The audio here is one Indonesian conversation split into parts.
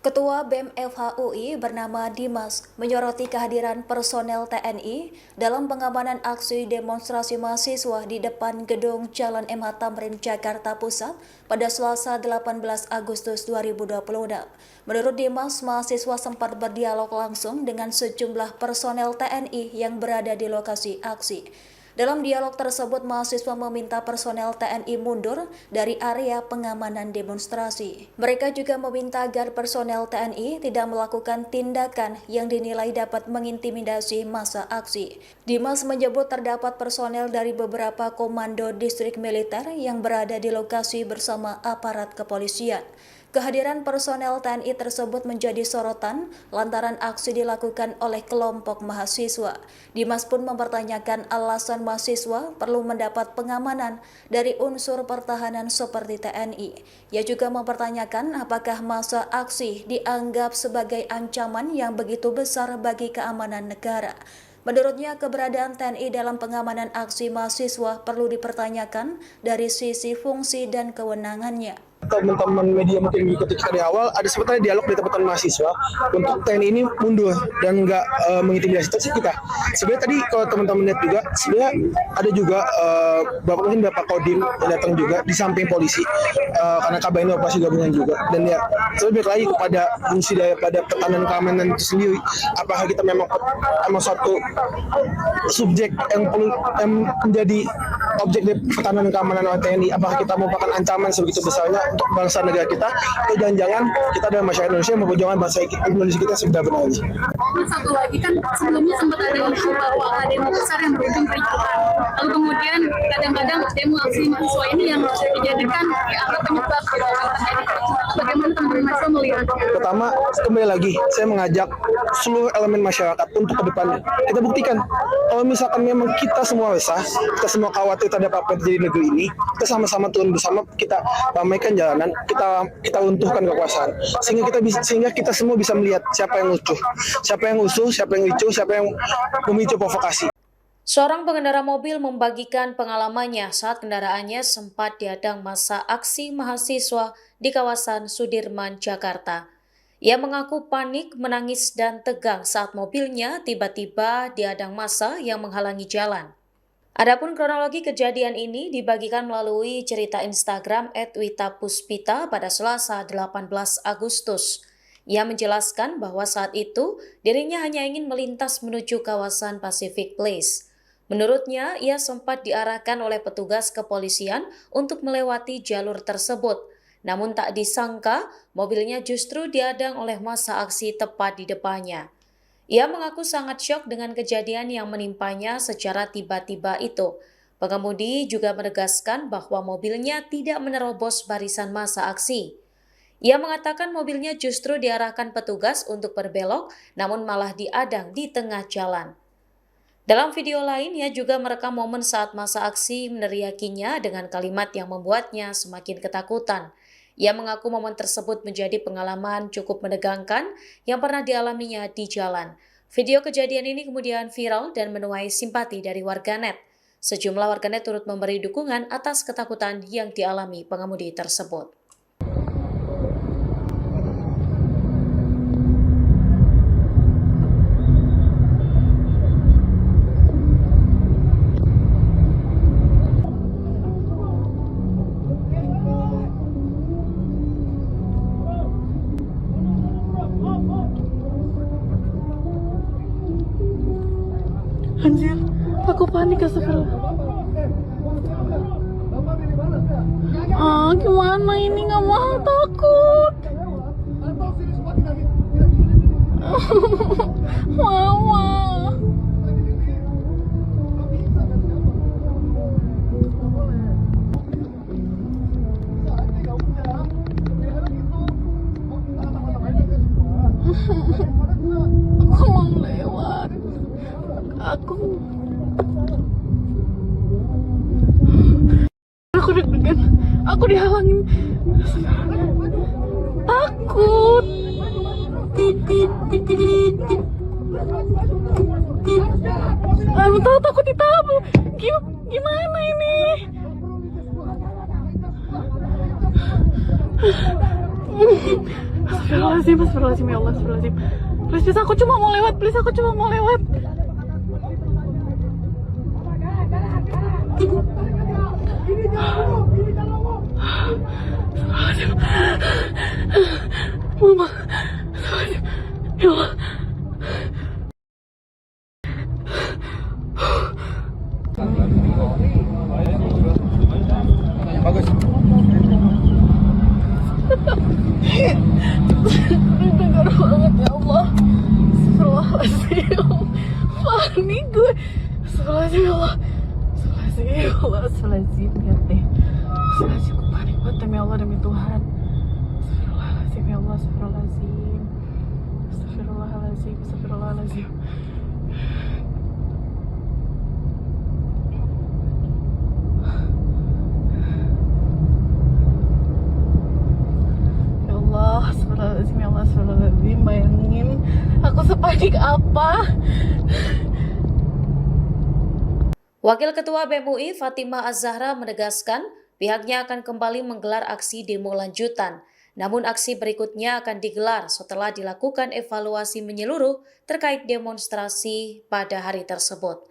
Ketua BEM FHUI bernama Dimas menyoroti kehadiran personel TNI dalam pengamanan aksi demonstrasi mahasiswa di depan gedung Jalan MH Tamrin, Jakarta Pusat pada Selasa 18 Agustus 2026. Menurut Dimas, mahasiswa sempat berdialog langsung dengan sejumlah personel TNI yang berada di lokasi aksi. Dalam dialog tersebut, mahasiswa meminta personel TNI mundur dari area pengamanan demonstrasi. Mereka juga meminta agar personel TNI tidak melakukan tindakan yang dinilai dapat mengintimidasi massa aksi. Dimas menyebut terdapat personel dari beberapa komando distrik militer yang berada di lokasi bersama aparat kepolisian. Kehadiran personel TNI tersebut menjadi sorotan lantaran aksi dilakukan oleh kelompok mahasiswa. Dimas pun mempertanyakan alasan mahasiswa perlu mendapat pengamanan dari unsur pertahanan seperti TNI. Ia juga mempertanyakan apakah massa aksi dianggap sebagai ancaman yang begitu besar bagi keamanan negara. Menurutnya, keberadaan TNI dalam pengamanan aksi mahasiswa perlu dipertanyakan dari sisi fungsi dan kewenangannya. Teman-teman media mungkin mengikuti kita di awal, ada sebetulnya dialog dari teman-teman mahasiswa untuk TNI ini mundur dan nggak mengintimidasi kita. Sebenarnya tadi kalau teman-teman lihat juga, sebenarnya ada juga Bapak Kodim yang datang juga di samping polisi karena kabar ini operasi gabungan juga. Dan ya, lebih lagi kepada fungsi daripada pertahanan keamanan itu sendiri. Apakah kita memang suatu subjek yang perlu menjadi objek dari pertahanan keamanan oleh TNI? Apakah kita merupakan ancaman sebegitu besarnya untuk bangsa negara kita, atau jangan-jangan kita adalah masyarakat Indonesia yang memperjuangkan bangsa Indonesia kita sebenarnya. Satu lagi kan sebelumnya sempat ada isu bahwa ada demo besar yang berujung kericuhan. Lalu kemudian kadang-kadang demo aksi mahasiswa ini yang dijadikan dianggap penyebab terjadi kericuhan. Bagaimana teman-teman mahasiswa melihat? Pertama, kembali lagi, saya mengajak seluruh elemen masyarakat untuk ke depannya. Kita buktikan, kalau misalkan memang kita semua resah, kita semua khawatir terhadap apa yang terjadi di negeri ini, kita sama-sama turun bersama, kita ramaikan jalanan, kita runtuhkan kekuasaan, sehingga kita semua bisa melihat siapa yang lucu, siapa yang usuh, siapa yang ricuh, siapa yang memicu provokasi. Seorang pengendara mobil membagikan pengalamannya saat kendaraannya sempat dihadang massa aksi mahasiswa di kawasan Sudirman, Jakarta. Ia mengaku panik, menangis, dan tegang saat mobilnya tiba-tiba dihadang massa yang menghalangi jalan. Adapun kronologi kejadian ini dibagikan melalui cerita Instagram @witapuspita pada Selasa 18 Agustus. Ia menjelaskan bahwa saat itu dirinya hanya ingin melintas menuju kawasan Pacific Place. Menurutnya, ia sempat diarahkan oleh petugas kepolisian untuk melewati jalur tersebut. Namun tak disangka, mobilnya justru dihadang oleh massa aksi tepat di depannya. Ia mengaku sangat syok dengan kejadian yang menimpanya secara tiba-tiba itu. Pengemudi juga menegaskan bahwa mobilnya tidak menerobos barisan massa aksi. Ia mengatakan mobilnya justru diarahkan petugas untuk berbelok, namun malah diadang di tengah jalan. Dalam video lain, ia juga merekam momen saat massa aksi meneriakinya dengan kalimat yang membuatnya semakin ketakutan. Ia mengaku momen tersebut menjadi pengalaman cukup menegangkan yang pernah dialaminya di jalan. Video kejadian ini kemudian viral dan menuai simpati dari warganet. Sejumlah warganet turut memberi dukungan atas ketakutan yang dialami pengemudi tersebut. Anjir, aku panik astagfirullah. Gimana ini, nggak mau, takut. Mama. Aku mau lewat. Aku deg-degan, aku dihalangin, takut. Tahu takut ditabu. Gimana ini? Astagfirullahaladzim, astagfirullahaladzim, ya Allah, astagfirullahaladzim. Please, please, aku cuma mau lewat, please, aku cuma mau lewat. Astagfirullahaladzim. Mama, astagfirullahaladzim, ya Allah. Bagus. Dengar banget ya Allah. Astagfirullahaladzim. Panik gue. Astagfirullahaladzim ya Allah. Astagfirullahaladzim ya Allah. Astagfirullahaladzim. Lihat deh. Astagfirullahaladzim. Gue panik banget demi Allah, demi Tuhan. Astagfirullahaladzim ya Allah. Astagfirullahaladzim. Astagfirullahaladzim. Astagfirullahaladzim. Astagfirullahaladzim, ya Allah, astagfirullahaladzim. Bayangin aku sepanik apa. Wakil Ketua BEM UI Fatimah Az-Zahra menegaskan pihaknya akan kembali menggelar aksi demo lanjutan. Namun aksi berikutnya akan digelar setelah dilakukan evaluasi menyeluruh terkait demonstrasi pada hari tersebut.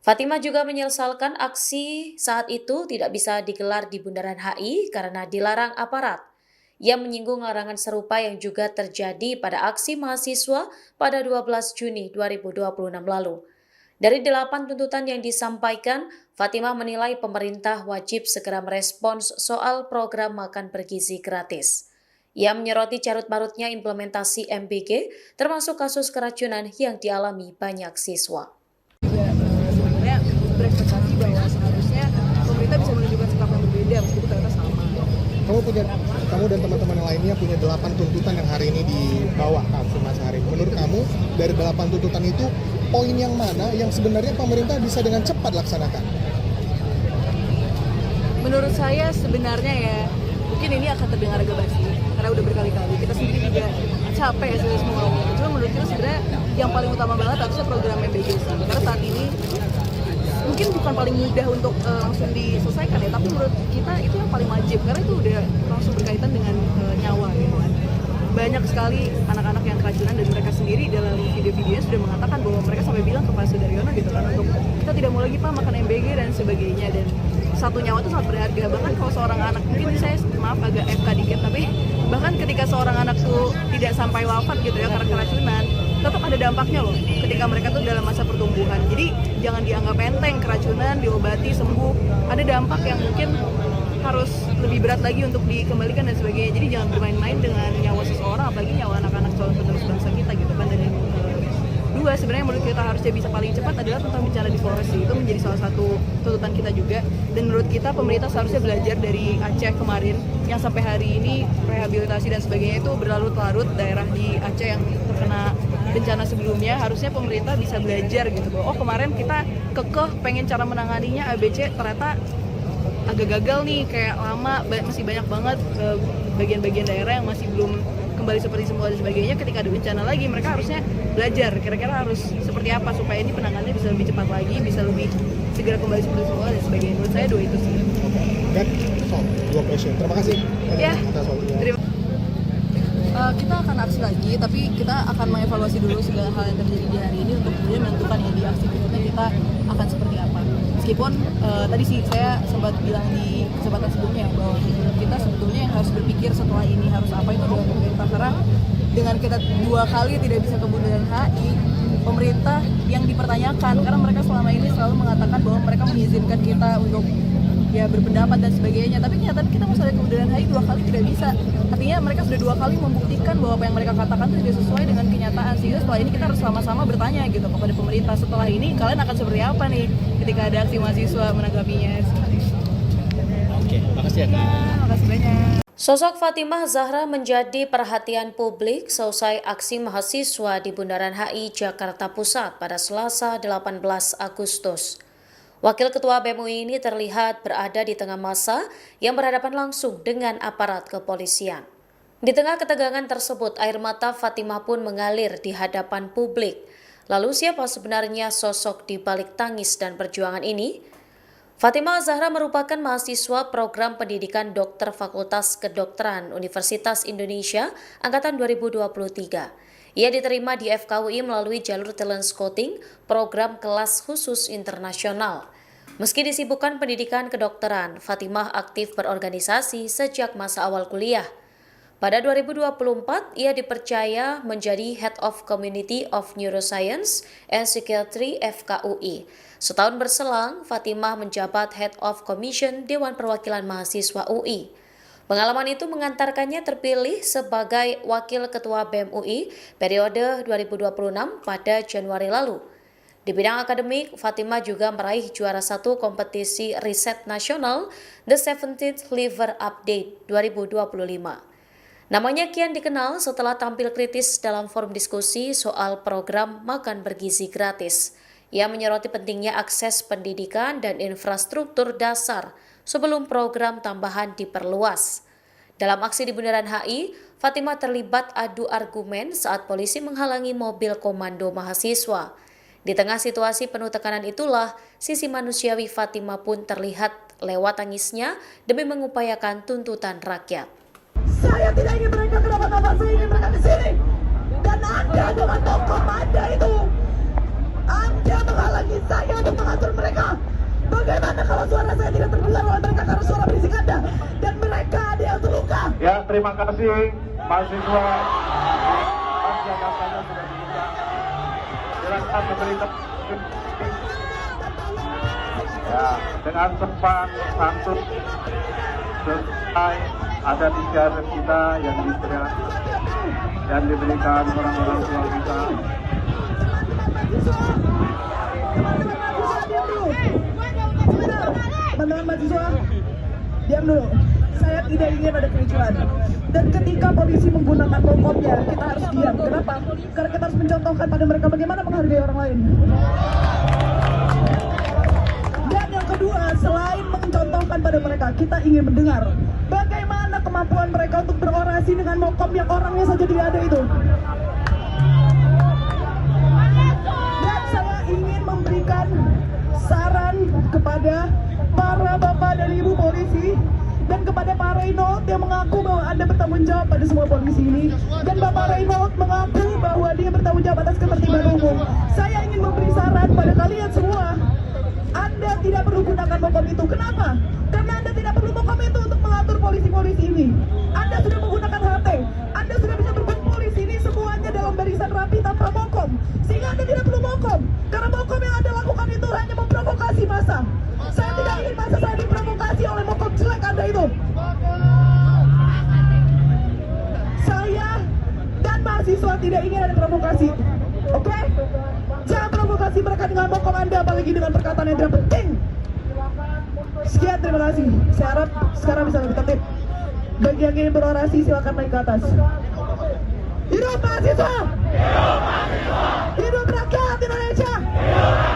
Fatimah juga menyesalkan aksi saat itu tidak bisa digelar di Bundaran HI karena dilarang aparat. Ia menyinggung larangan serupa yang juga terjadi pada aksi mahasiswa pada 12 Juni 2026 lalu. Dari 8 tuntutan yang disampaikan, Fatimah menilai pemerintah wajib segera merespons soal program makan bergizi gratis. Ia menyoroti carut-marutnya implementasi MBG, termasuk kasus keracunan yang dialami banyak siswa. Sebenarnya berekspektasi bahwa seharusnya pemerintah bisa menunjukkan sikap yang berbeda meskipun ternyata sama. Kamu dan teman-teman yang lainnya punya 8 tuntutan yang hari ini dibawa ke Mas Harim. Menurut kamu dari 8 tuntutan itu poin yang mana yang sebenarnya pemerintah bisa dengan cepat laksanakan? Menurut saya sebenarnya ya mungkin ini akan terdengar agak basi karena udah berkali-kali kita sendiri juga capek ya semua ngomong. Cuma menurut kita sebenarnya yang paling utama banget harusnya program MBG sih. Karena saat ini mungkin bukan paling mudah untuk langsung diselesaikan ya, tapi menurut kita itu yang paling wajib karena itu udah langsung berkaitan dengan nyawa gitu kan. Banyak sekali anak-anak yang keracunan dan mereka sendiri dalam video-videonya sudah mengatakan bahwa mereka sampai bilang ke Pak Sudaryono gitu kan untuk kita tidak mau lagi Pak makan MBG dan sebagainya, dan satu nyawa itu sangat berharga. Bahkan kalau seorang anak, mungkin saya maaf agak FK dikit, tapi bahkan ketika seorang anak tuh tidak sampai wafat gitu ya karena keracunan, tetap ada dampaknya loh ketika mereka tuh dalam masa pertumbuhan. Jadi jangan dianggap enteng, keracunan diobati sembuh, ada dampak yang mungkin harus lebih berat lagi untuk dikembalikan dan sebagainya. Jadi jangan bermain-main dengan nyawa seseorang, apalagi nyawa anak-anak calon penerus bangsa kita gitu kan. Dan yang kedua sebenarnya menurut kita harusnya bisa paling cepat adalah tentang bencana deforestasi. Itu menjadi salah satu tuntutan kita juga, dan menurut kita pemerintah seharusnya belajar dari Aceh kemarin yang sampai hari ini rehabilitasi dan sebagainya itu berlarut-larut. Daerah di Aceh yang terkena bencana sebelumnya, harusnya pemerintah bisa belajar gitu bahwa oh kemarin kita kekeh pengen cara menanganinya ABC, ternyata agak gagal nih, kayak lama, masih banyak banget bagian-bagian daerah yang masih belum kembali seperti semula dan sebagainya. Ketika ada bencana lagi, mereka harusnya belajar kira-kira harus seperti apa supaya ini penanganannya bisa lebih cepat lagi, bisa lebih segera kembali seperti semula dan sebagainya. Menurut saya dua itu sih. Dan dua question. Terima kasih Ya, atas waktunya. terima kita akan aksi lagi, tapi kita akan mengevaluasi dulu segala hal yang terjadi di hari ini untuk kemudian menentukan ya di aksi berikutnya kita akan seperti apa. Meskipun tadi sih saya sempat bilang di kesempatan sebelumnya bahwa kita sebetulnya yang harus berpikir setelah ini harus apa itu adalah pemerintah, karena dengan kita 2 kali tidak bisa ke Bundaran HI, pemerintah yang dipertanyakan karena mereka selama ini selalu mengatakan bahwa mereka mengizinkan kita untuk ya berpendapat dan sebagainya, tapi kenyataan kita masuk ke Bundaran HI 2 kali tidak bisa. Artinya mereka sudah 2 kali membuktikan bahwa apa yang mereka katakan itu tidak sesuai dengan kenyataan, sehingga setelah ini kita harus sama-sama bertanya gitu kepada pemerintah, setelah ini kalian akan seperti apa nih ketika ada aksi mahasiswa menanggapinya. Oke, makasih ya. Makasih banyak. Sosok Fatimah Zahra menjadi perhatian publik seusai aksi mahasiswa di Bundaran HI Jakarta Pusat pada Selasa 18 Agustus. Wakil Ketua BEM UI ini terlihat berada di tengah massa yang berhadapan langsung dengan aparat kepolisian. Di tengah ketegangan tersebut, air mata Fatimah pun mengalir di hadapan publik. Lalu siapa sebenarnya sosok di balik tangis dan perjuangan ini? Fatimah Zahra merupakan mahasiswa program pendidikan dokter Fakultas Kedokteran Universitas Indonesia angkatan 2023. Ia diterima di FKUI melalui jalur talent scouting program kelas khusus internasional. Meski disibukkan pendidikan kedokteran, Fatimah aktif berorganisasi sejak masa awal kuliah. Pada 2024, ia dipercaya menjadi Head of Community of Neuroscience and Psychiatry FKUI. Setahun berselang, Fatimah menjabat Head of Commission Dewan Perwakilan Mahasiswa UI. Pengalaman itu mengantarkannya terpilih sebagai Wakil Ketua BEM UI periode 2026 pada Januari lalu. Di bidang akademik, Fatimah juga meraih juara 1 kompetisi riset nasional The 17th Liver Update 2025. Namanya kian dikenal setelah tampil kritis dalam forum diskusi soal program makan bergizi gratis. Ia menyoroti pentingnya akses pendidikan dan infrastruktur dasar sebelum program tambahan diperluas. Dalam aksi di Bundaran HI, Fatimah terlibat adu argumen saat polisi menghalangi mobil komando mahasiswa. Di tengah situasi penuh tekanan itulah, sisi manusiawi Fatimah pun terlihat lewat tangisnya demi mengupayakan tuntutan rakyat. Saya tidak ingin mereka kenapa-napa, saya ingin mereka di sini. Dan Anda dengan tokoh Anda itu, Anda menghalangi saya untuk mengatur mereka. Bagaimana kalau suara saya tidak terdengar oleh mereka karena suara berisik Anda dan mereka ada yang terluka? Ya, terima kasih mahasiswa. Jawabannya sudah dibuka. Silakan memberikan. Ya, dengan sopan santun selesai. Ada 3 rep kita yang diberikan orang-orang tua kita. Teman-teman mahasiswa, diam dulu. Saya tidak ingin ada kericuhan. Dan ketika polisi menggunakan pokoknya, kita harus diam. Kenapa? Karena kita harus mencontohkan pada mereka bagaimana menghargai orang lain. Dan yang kedua, selain mencontohkan pada mereka, kita ingin mendengar bagaimana kemampuan mereka untuk berorasi dengan mokom yang orangnya saja tidak ada itu. Dan saya ingin memberikan saran kepada para bapak dan ibu polisi dan kepada Pak Reynold yang mengaku bahwa Anda bertanggung jawab pada semua polisi ini, dan Bapak Reynold mengaku bahwa dia bertanggung jawab atas ketertiban umum. Saya ingin memberi saran pada kalian semua. Anda tidak perlu gunakan mokom itu. Kenapa? Karena Anda tidak perlu mokom itu untuk mengatur polisi-polisi ini. Anda sudah menggunakan HT. Anda sudah bisa berkumpul di sini semuanya dalam barisan rapi tanpa mokom. Sehingga Anda tidak perlu mokom. Karena mokom yang Anda lakukan itu hanya memprovokasi massa. Saya tidak ingin massa saya diprovokasi oleh mokom jelek Anda itu. Saya dan mahasiswa tidak ingin ada provokasi. Oke? Jangan provokasi mereka dengan mokom Anda, apalagi dengan perkataan yang tidak penting. Sekian, terima kasih. Saya harap sekarang bisa lebih tertib. Bagi yang ingin berorasi silakan naik ke atas. Hidup mahasiswa! Hidup mahasiswa! Hidup rakyat Indonesia! Hidup